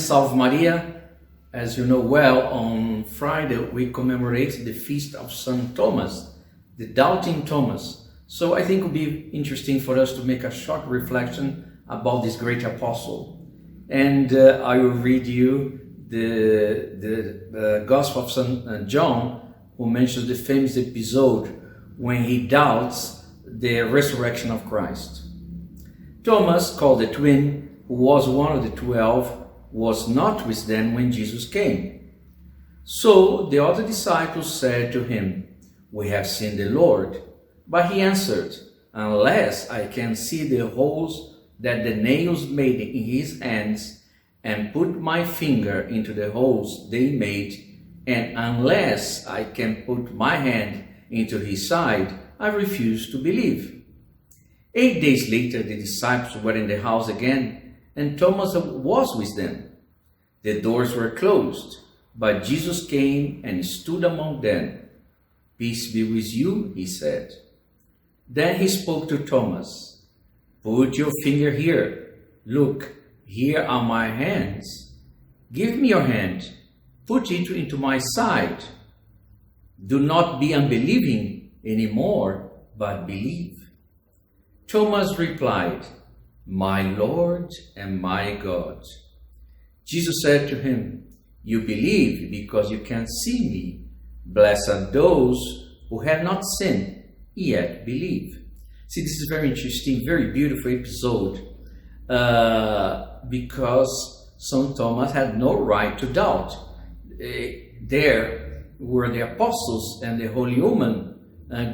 Salve Maria. As you know well, on Friday we commemorate the feast of St. Thomas, the doubting Thomas. So I think it would be interesting for us to make a short reflection about this great apostle. And I will read you the Gospel of St. John, who mentions the famous episode when he doubts the resurrection of Christ. Thomas, called the twin, who was one of the 12, was not with them when Jesus came. So the other disciples said to him, "We have seen the Lord." But he answered, "Unless I can see the holes that the nails made in his hands, and put my finger into the holes they made, and unless I can put my hand into his side, I refuse to believe." 8 days later, the disciples were in the house again, and Thomas was with them. The doors were closed, but Jesus came and stood among them. "Peace be with you," he said. Then he spoke to Thomas. "Put your finger here. Look, here are my hands. Give me your hand. Put it into my side. Do not be unbelieving anymore, but believe." Thomas replied, "My Lord and my God." Jesus said to him, "You believe because you can see me. Blessed are those who have not seen, yet believe." See, this is very interesting, very beautiful episode, because St. Thomas had no right to doubt. There were the apostles and the Holy Woman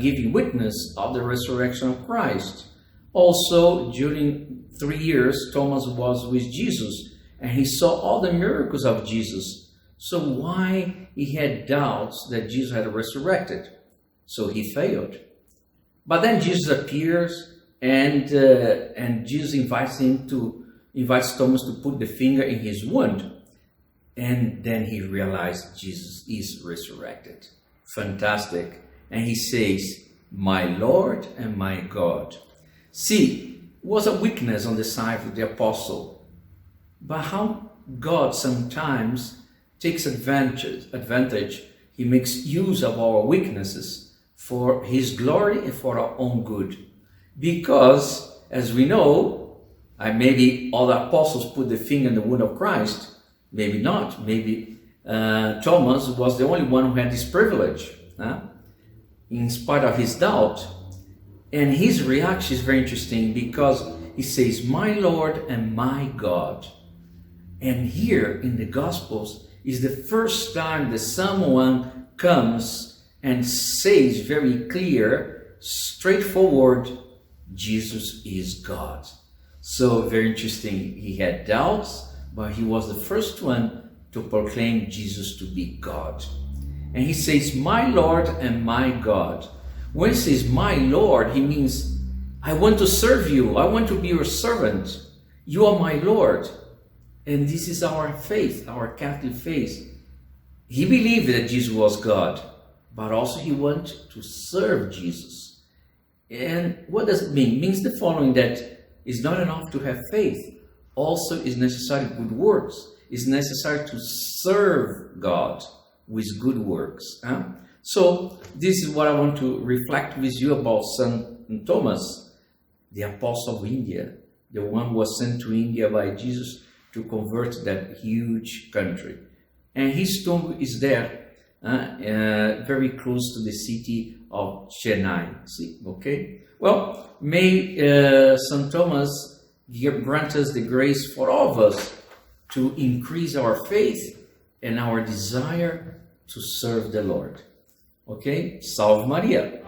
giving witness of the resurrection of Christ. Also, during 3 years, Thomas was with Jesus, and he saw all the miracles of Jesus. So why he had doubts that Jesus had resurrected? So he failed. But then Jesus appears, and Jesus invites Thomas to put the finger in his wound, and then he realized Jesus is resurrected. Fantastic. And he says, "My Lord and my God." See, it was a weakness on the side of the apostle, but how God sometimes takes advantage, he makes use of our weaknesses for his glory and for our own good. Because, as we know, maybe all the apostles put the finger in the wound of Christ, maybe not. Maybe Thomas was the only one who had this privilege, in spite of his doubt. And his reaction is very interesting because he says, "My Lord and my God." And here in the Gospels is the first time that someone comes and says very clear, straightforward, Jesus is God. So very interesting. He had doubts, but he was the first one to proclaim Jesus to be God. And he says, "My Lord and my God." When he says, "My Lord," he means, I want to serve you. I want to be your servant. You are my Lord. And this is our faith, our Catholic faith. He believed that Jesus was God, but also he wanted to serve Jesus. And what does it mean? It means the following, that it's not enough to have faith. Also is necessary good works. It's necessary to serve God with good works. So this is what I want to reflect with you about St. Thomas, the apostle of India, the one who was sent to India by Jesus to convert that huge country. And his tomb is there, very close to the city of Chennai. See, okay? Well, may St. Thomas grant us the grace for all of us to increase our faith and our desire to serve the Lord. Okay? Salve Maria!